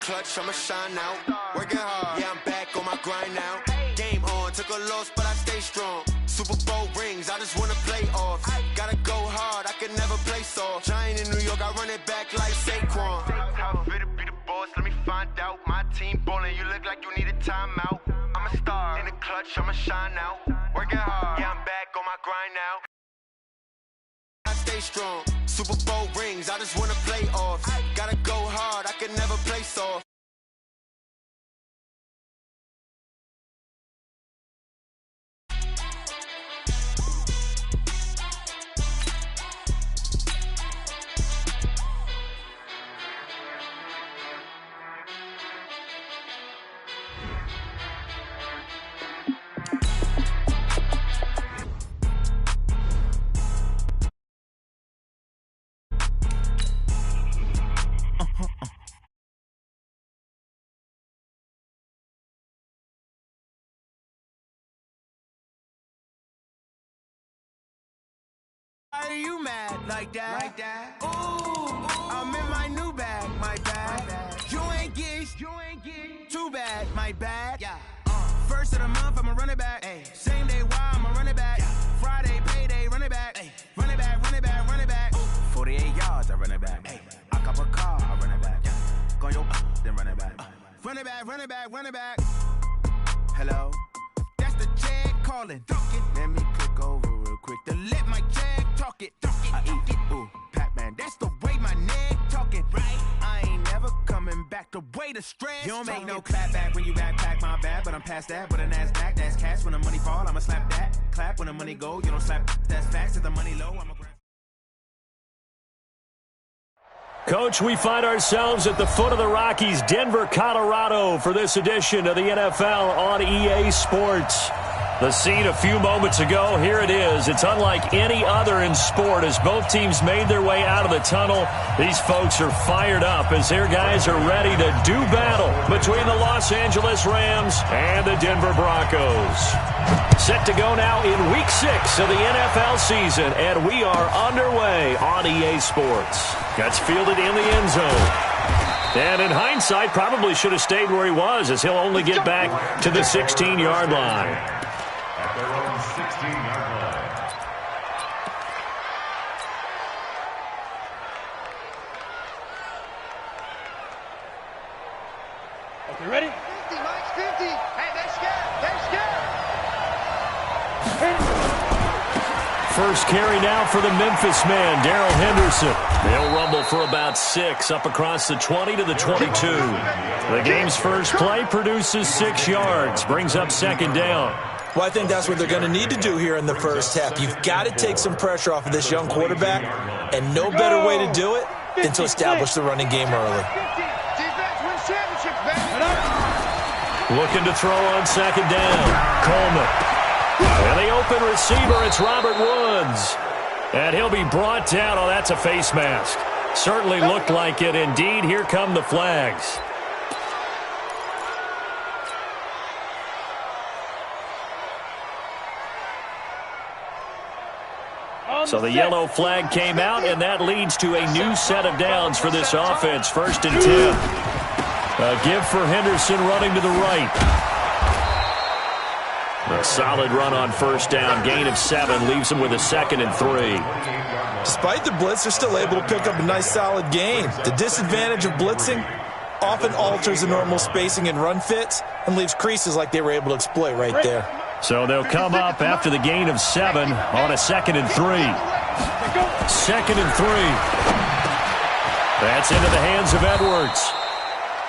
Clutch, I'ma shine out. Working hard, yeah, I'm back on my grind now. Game on, took a loss, but I stay strong. Super Bowl rings, I just wanna play off. Gotta go hard, I can never play soft. Giant in New York, I run it back like Saquon. How fit to be the boss, let me find out. My team ballin', you look like you need a timeout. I'm a star, in the clutch, I'ma shine out. Working hard, yeah, I'm back on my grind now. I stay strong. Super Bowl rings, I just wanna play off. Gotta go hard, I can never play soft. Why are you mad like that? Ooh, I'm in my new bag, my bad. You ain't get too bad, my bad. Yeah. First of the month, I'ma run it back. Ay. Same day, why I'ma run it back. Yeah. Friday, payday, run it back. Ay. Run it back, run it back, run it back. 48 yards, I run it back. Ay. I cop a car, I run it back. Yeah. Go your then run it back. Run it back, run it back, run it back. Hello? That's the check calling. Let me click over real quick to let my check talk it. I eat it, ooh, Pac-Man. That's the way my neck talking. Right? I ain't never coming back. The way the stress. You don't make no clap back when you backpack, my bad. But I'm past that. But a NASDAQ, that's cash. When the money fall, I'ma slap that. Clap when the money go. You don't slap. That's facts. If the money low, I'ma grab. Coach, we find ourselves at the foot of the Rockies, Denver, Colorado, for this edition of the NFL on EA Sports. The scene a few moments ago, here it is. It's unlike any other in sport as both teams made their way out of the tunnel. These folks are fired up as their guys are ready to do battle between the Los Angeles Rams and the Denver Broncos. Set to go now in Week 6 of the NFL season, and we are underway on EA Sports. Gets fielded in the end zone. And in hindsight, probably should have stayed where he was as he'll only get back to the 16-yard line. At their own 16-yard line. Okay, ready? 50, Mike's 50. Hey, they're scared. First carry now for the Memphis man, Darrell Henderson. They'll rumble for about 6 up across the 20 to the 22. The game's first play produces 6 yards, brings up second down. Well, I think that's what they're going to need to do here in the first half. You've got to take some pressure off of this young quarterback, and no better way to do it than to establish the running game early. Looking to throw on second down. Coleman. And the open receiver, it's Robert Woods. And he'll be brought down. Oh, that's a face mask. Certainly looked like it. Indeed, here come the flags. So the yellow flag came out, and that leads to a new set of downs for this offense. 1st and 10. A give for Henderson running to the right. A solid run on first down. Gain of 7 leaves him with a 2nd and 3. Despite the blitz, they're still able to pick up a nice solid gain. The disadvantage of blitzing often alters the normal spacing and run fits and leaves creases like they were able to exploit right there. So they'll come up after the gain of 7 on a 2nd and 3. 2nd and 3. That's into the hands of Edwards.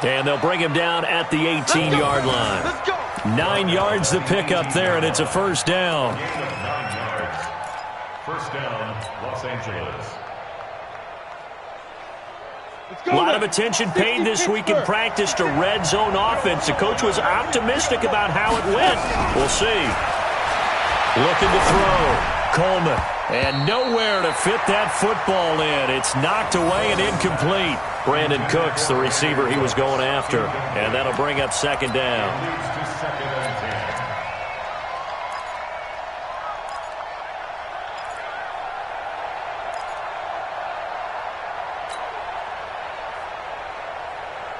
And they'll bring him down at the 18-yard line. 9 yards to pick up there, and it's a first down. 9 yards. First down, Los Angeles. A lot of attention paid this week in practice to red zone offense. The coach was optimistic about how it went. We'll see. Looking to throw. Coleman. And nowhere to fit that football in. It's knocked away and incomplete. Brandon Cooks, the receiver he was going after. And that'll bring up second down.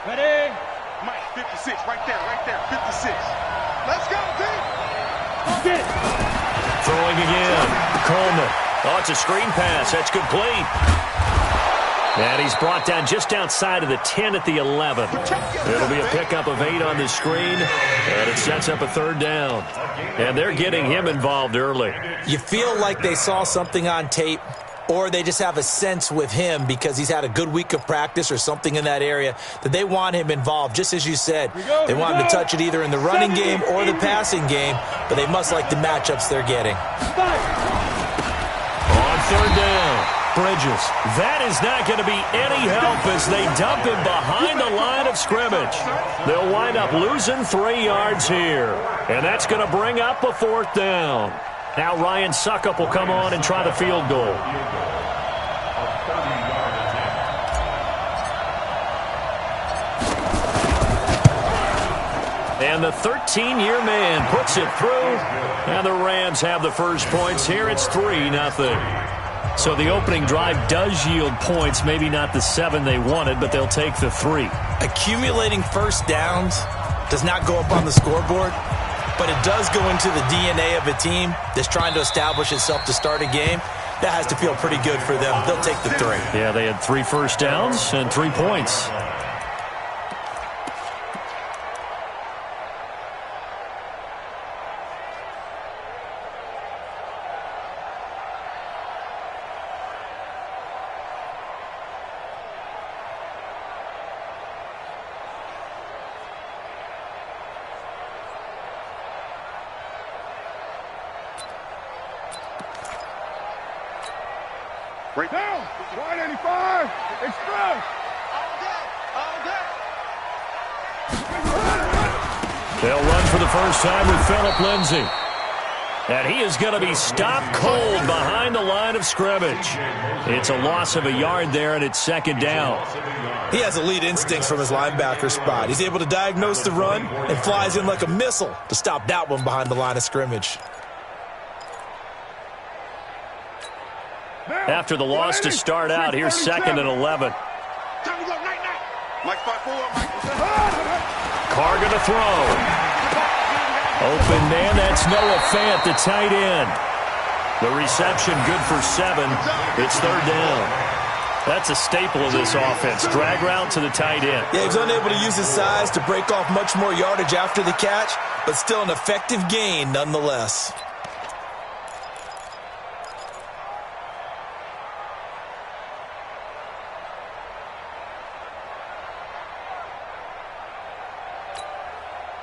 Ready? Mike, 56, right there, 56. Let's go, team. Throwing again. Coleman. Oh, it's a screen pass. That's complete. And he's brought down just outside of the 10 at the 11. It'll be a pickup of 8 on the screen, and it sets up a third down. And they're getting him involved early. You feel like they saw something on tape, or they just have a sense with him because he's had a good week of practice or something in that area that they want him involved, just as you said. They want him to touch it either in the running game or the passing game, but they must like the matchups they're getting. On third down. Bridges. That is not going to be any help as they dump him behind the line of scrimmage. They'll wind up losing 3 yards here. And that's going to bring up a fourth down. Now Ryan Suckup will come on and try the field goal. And the 13-year man puts it through. And the Rams have the first points here. It's 3-0. So the opening drive does yield points, maybe not the 7 they wanted, but they'll take the 3. Accumulating first downs does not go up on the scoreboard, but it does go into the DNA of a team that's trying to establish itself to start a game. That has to feel pretty good for them. They'll take the 3. Yeah, they had 3 first downs and 3 points. Right now, 185, express. All day. They'll run for the first time with Phillip Lindsay. And he is going to be stopped cold behind the line of scrimmage. It's a loss of a yard there, and it's second down. He has elite instincts from his linebacker spot. He's able to diagnose the run and flies in like a missile to stop that one behind the line of scrimmage. After the loss to start out, here's 2nd and 11. Carr going to throw. Open man, that's Noah Fant, the tight end. The reception good for 7. It's third down. That's a staple of this offense. Drag route to the tight end. Yeah, he was unable to use his size to break off much more yardage after the catch, but still an effective gain nonetheless.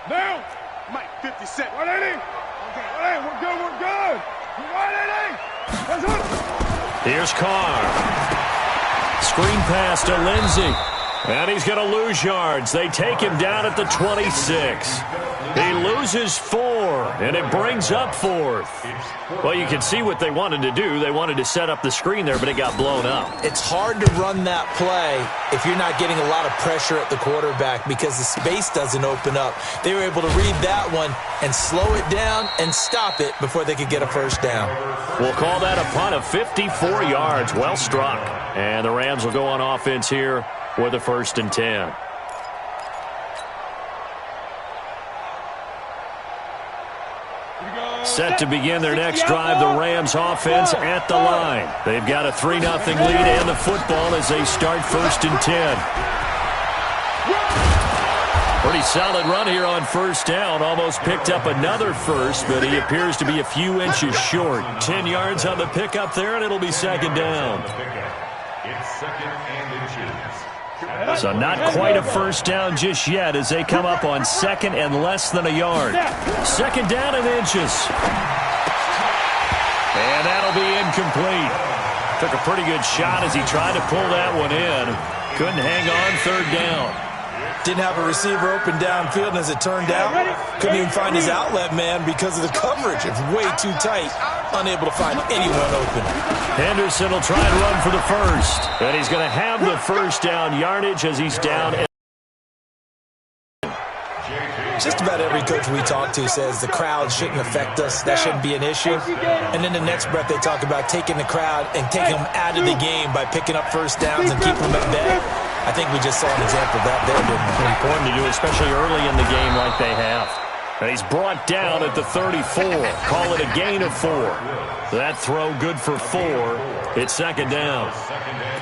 Now, Mike, 57. 180. Okay, we're good. 180. Here's Carr. Screen pass to Lindsay. And he's going to lose yards. They take him down at the 26. He loses 4, and it brings up 4th. Well, you can see what they wanted to do. They wanted to set up the screen there, but it got blown up. It's hard to run that play if you're not getting a lot of pressure at the quarterback because the space doesn't open up. They were able to read that one and slow it down and stop it before they could get a first down. We'll call that a punt of 54 yards. Well struck. And the Rams will go on offense here with a 1st and 10. Set to begin their next drive, the Rams offense at the line. They've got a 3-0 lead and the football as they start 1st and 10. Pretty solid run here on first down. Almost picked up another first, but he appears to be a few inches short. 10 yards on the pickup there, and it'll be second down. It's 2nd and inches. So not quite a first down just yet as they come up on 2nd and less than a yard. 2nd down and inches. And that'll be incomplete. Took a pretty good shot as he tried to pull that one in. Couldn't hang on 3rd down. Didn't have a receiver open downfield, and as it turned out, couldn't even find his outlet man because of the coverage. It's way too tight. Unable to find anyone open. Henderson will try and run for the first. And he's going to have the first down yardage as he's down. Just about every coach we talk to says the crowd shouldn't affect us. That shouldn't be an issue. And then the next breath they talk about taking the crowd and taking them out of the game by picking up first downs and keeping them at bay. I think we just saw an example of that there, didn't we? Important to do, especially early in the game like they have. And he's brought down at the 34. Call it a gain of 4. That throw good for 4. It's second down.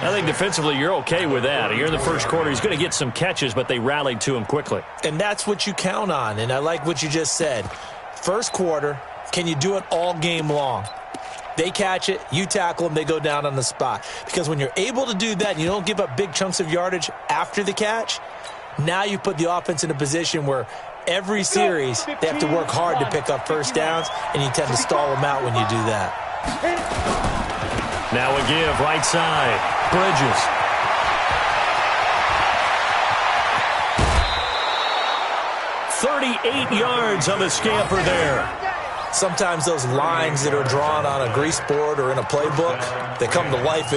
I think defensively you're okay with that. Here in the first quarter, he's going to get some catches, but they rallied to him quickly. And that's what you count on, and I like what you just said. First quarter, can you do it all game long? They catch it, you tackle them, they go down on the spot. Because when you're able to do that and you don't give up big chunks of yardage after the catch, now you put the offense in a position where every series they have to work hard to pick up first downs, and you tend to stall them out when you do that. Now a give, right side. Bridges. "38 yards on the scamper there. Sometimes those lines that are drawn on a grease board or in a playbook, they come to life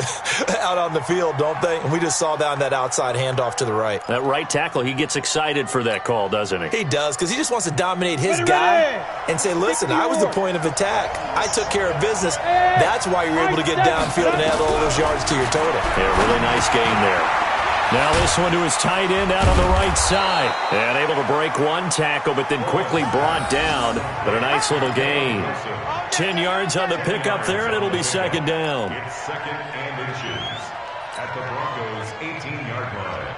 out on the field, don't they? And we just saw down that outside handoff to the right. That right tackle, he gets excited for that call, doesn't he? He does, because he just wants to dominate his guy and say, listen, I was the point of attack. I took care of business. That's why you're able to get downfield and add all those yards to your total. Yeah, really nice game there. Now this one to his tight end out on the right side. And able to break one tackle, but then quickly brought down. But a nice little gain. 10 yards on the pickup there, and it'll be second down. It's second and inches at the Broncos' 18-yard line.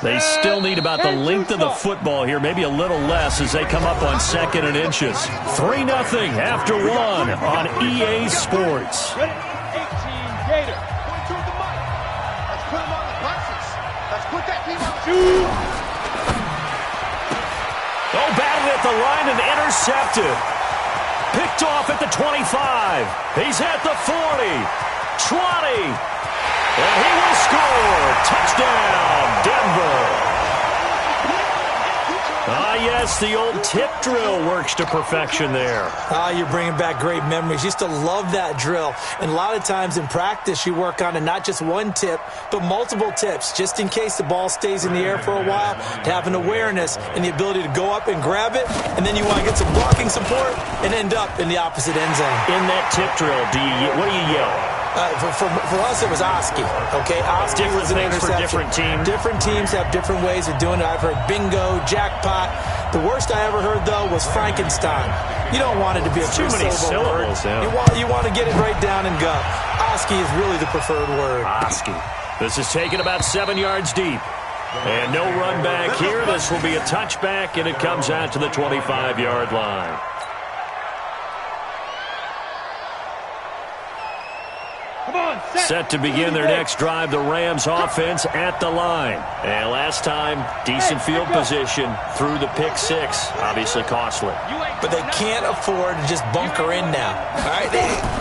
They still need about the length of the football here, maybe a little less as they come up on second and inches. 3-0 after one on EA Sports. 18 Gator. Point to the mic. Let's put him on the buses. Let's put that team on. Oh, batted at the line and intercepted. Picked off at the 25. He's at the 40. 20. And he will score. Touchdown, Denver. Ah, yes, the old tip drill works to perfection there. You're bringing back great memories. Used to love that drill. And a lot of times in practice, you work on it, not just one tip, but multiple tips, just in case the ball stays in the air for a while, to have an awareness and the ability to go up and grab it, and then you want to get some blocking support and end up in the opposite end zone. In that tip drill, what do you yell? For us, it was Oski. Okay, Oski was an interception. For different teams. Different teams have different ways of doing it. I've heard bingo, jackpot. The worst I ever heard, though, was Frankenstein. You don't want it to be a too many syllables. Yeah. You want to get it right down and go. Oski is really the preferred word. Oski. This is taken about 7 yards deep. And no run back here. This will be a touchback, and it comes out to the 25-yard line. Set to begin their next drive, the Rams offense at the line. And last time, decent field position through the pick six. Obviously costly. But they can't afford to just bunker in now. All right,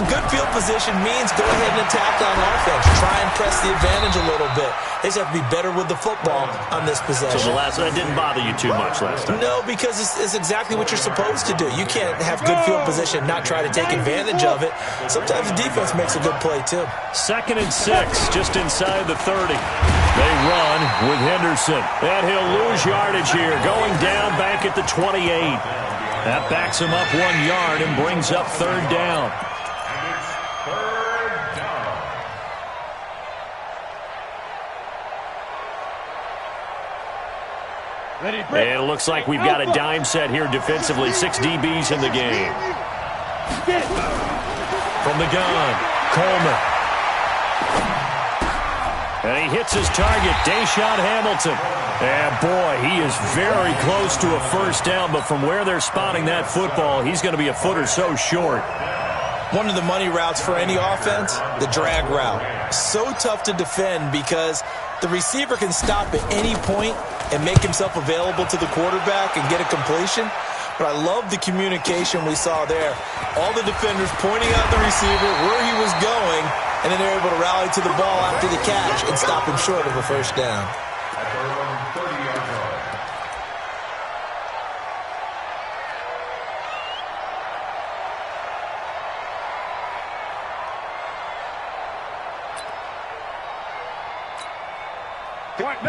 good field position means go ahead and attack on offense. Try and press the advantage a little bit. They just have to be better with the football on this possession. So that didn't bother you too much last time? No, because it's exactly what you're supposed to do. You can't have good field position and not try to take advantage of it. Sometimes the defense makes a good play, too. 2nd and 6, just inside the 30. They run with Henderson. And he'll lose yardage here, going down back at the 28. That backs him up 1 yard and brings up third down. And it's third down. And it looks like we've got a dime set here defensively. 6 DBs in the game. From the gun, Coleman. And he hits his target, Deshaun Hamilton. And boy, he is very close to a first down, but from where they're spotting that football, he's going to be a foot or so short. One of the money routes for any offense, the drag route. So tough to defend because the receiver can stop at any point and make himself available to the quarterback and get a completion. But I love the communication we saw there. All the defenders pointing out the receiver, where he was going, and then they're able to rally to the ball after the catch and stop him short of a first down. At their own 30-yard line.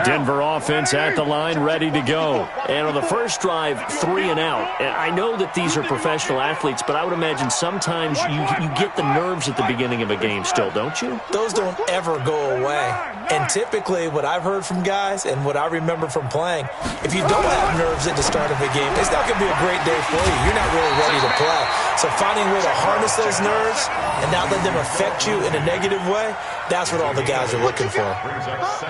Denver offense at the line, ready to go. And on the first drive, 3 and out. And I know that these are professional athletes, but I would imagine sometimes you get the nerves at the beginning of a game still, don't you? Those don't ever go away. And typically what I've heard from guys and what I remember from playing, if you don't have nerves at the start of a game, it's not going to be a great day for you. You're not really ready to play. So finding a way to harness those nerves and not let them affect you in a negative way, that's what all the guys are looking for.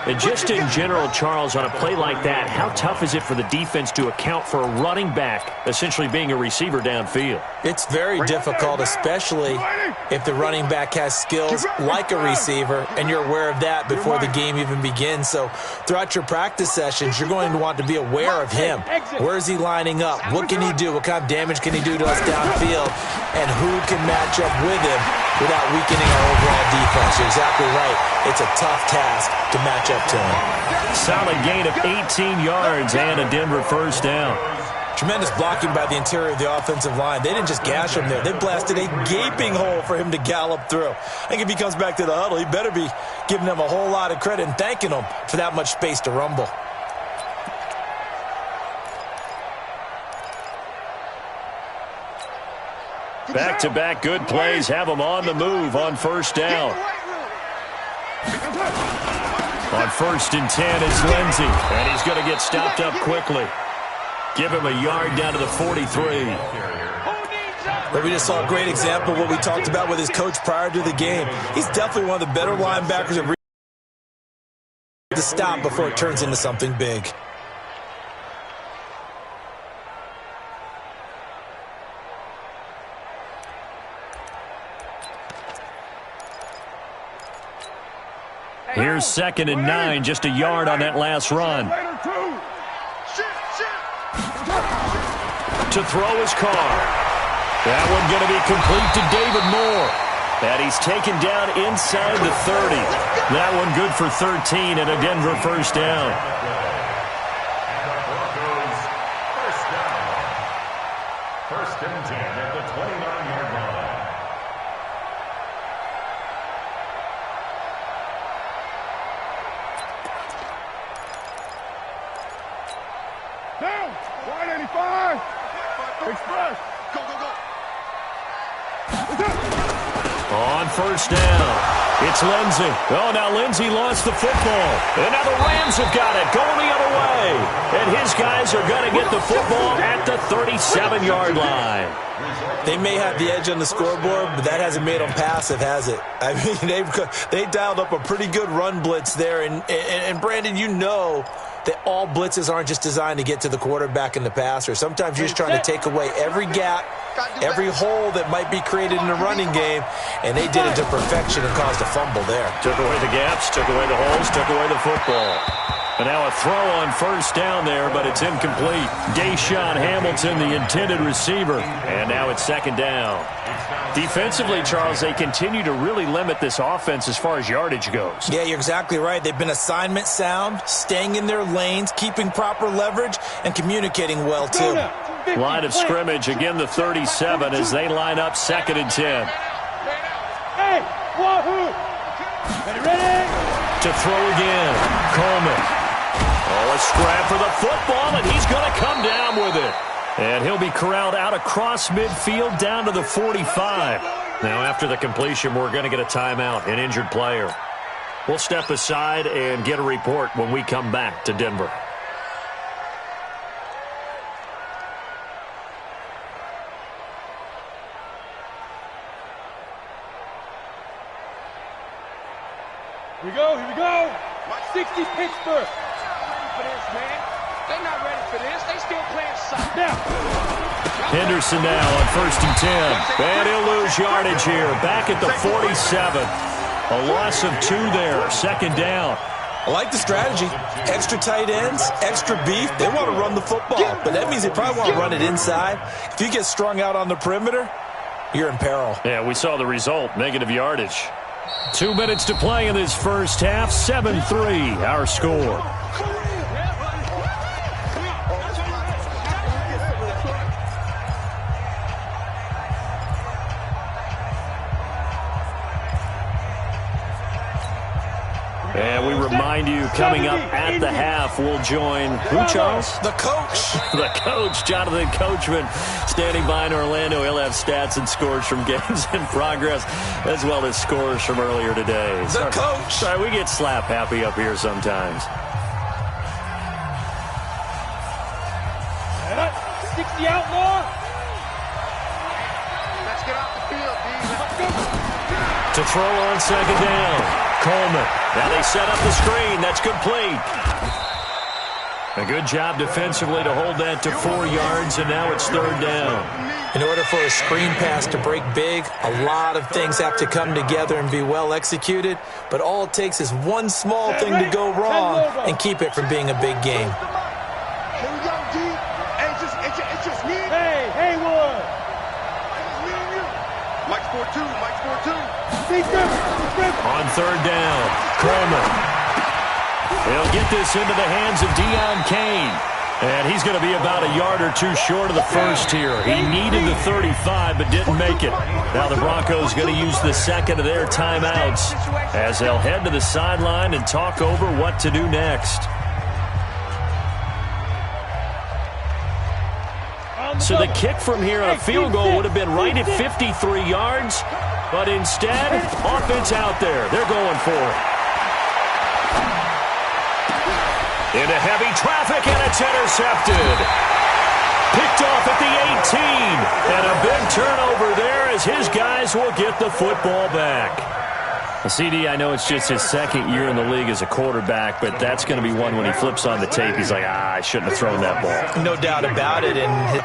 And just in general, Charles, on a play like that, how tough is it for the defense to account for a running back essentially being a receiver downfield? It's very difficult, especially if the running back has skills like a receiver, and you're aware of that before the game even begins. So throughout your practice sessions, you're going to want to be aware of him. Where is he lining up? What can he do? What kind of damage can he do to us downfield? And who can match up with him without weakening our overall defense? You're exactly right. It's a tough task to match up to him. Solid gain of 18 yards and a Denver first down. Tremendous blocking by the interior of the offensive line. They didn't just gash him there. They blasted a gaping hole for him to gallop through. I think if he comes back to the huddle, he better be giving them a whole lot of credit and thanking them for that much space to rumble. Back-to-back good plays have them on the move on first down. On 1st and 10, it's Lindsey, and he's going to get stopped up quickly. Give him a yard down to the 43. But we just saw a great example of what we talked about with his coach prior to the game. He's definitely one of the better linebackers to stop before it turns into something big. Here's 2nd and 9, just a yard on that last run. To throw his car. That one going to be complete to David Moore. And he's taken down inside the 30. That one good for 13 and a Denver first down. First and 10 at the 29-yard line. Down. Wide 85. Express. Go, go, go. On first down, it's Lindsey. Oh, now Lindsey lost the football. And now the Rams have got it, going the other way. And his guys are going to get the football at the 37-yard line. They may have the edge on the scoreboard, but that hasn't made them passive, has it? I mean, they dialed up a pretty good run blitz there. And Brandon, you know that all blitzes aren't just designed to get to the quarterback and the passer. Sometimes you're just trying to take away every gap, every hole that might be created in the running game, and they did it to perfection and caused a fumble there. Took away the gaps, took away the holes, took away the football. And now a throw on first down there, but it's incomplete. Deshaun Hamilton, the intended receiver. And now it's 2nd down. Defensively, Charles, they continue to really limit this offense as far as yardage goes. Yeah, you're exactly right. They've been assignment sound, staying in their lanes, keeping proper leverage, and communicating well, too. Line of scrimmage, again the 37 as they line up 2nd and 10. Hey, wahoo! Ready? To throw again, Coleman. Oh, a scrap for the football, and he's going to come down with it. And he'll be corralled out across midfield down to the 45. Now, after the completion, we're going to get a timeout, an injured player. We'll step aside and get a report when we come back to Denver. Here we go, here we go. 60 Pittsburgh. Ready for this, man. They're not ready for this. They still playing soccer. Now. Henderson now on 1st and 10. And he'll lose yardage here. Back at the 47. A loss of 2 there. 2nd down. I like the strategy. Extra tight ends, extra beef. They want to run the football, but that means they probably want to run it inside. If you get strung out on the perimeter, you're in peril. Yeah, we saw the result. Negative yardage. 2 minutes to play in this first half. 7-3, our score. And we remind remind you, coming up at the half, we'll join who, Charles? The coach. The coach, Jonathan Coachman, standing by in Orlando. He'll have stats and scores from games in progress, as well as scores from earlier today. The coach. Sorry, we get slap happy up here sometimes. 60 outlaw. Let's get off the field, To throw on second down, Coleman. Now they set up the screen. That's complete. A good job defensively to hold that to 4 yards, and now it's third down. In order for a screen pass to break big, a lot of things have to come together and be well executed, but all it takes is one small thing to go wrong and keep it from being a big game. Here we go, D. It's just me. Hey, Haywood. It's me and you. Mike's 4-2. On third down, Coleman. He'll get this into the hands of Deion Kane. And he's going to be about a yard or two short of the first here. He needed the 35, but didn't make it. Now the Broncos going to use the second of their timeouts as they'll head to the sideline and talk over what to do next. So the kick from here on a field goal would have been right at 53 yards, but instead, offense out there. They're going for it. Into heavy traffic, and it's intercepted. Picked off at the 18, and a big turnover there as his guys will get the football back. CD, I know it's just his second year in the league as a quarterback, but that's going to be one when he flips on the tape. He's like, I shouldn't have thrown that ball. No doubt about it, and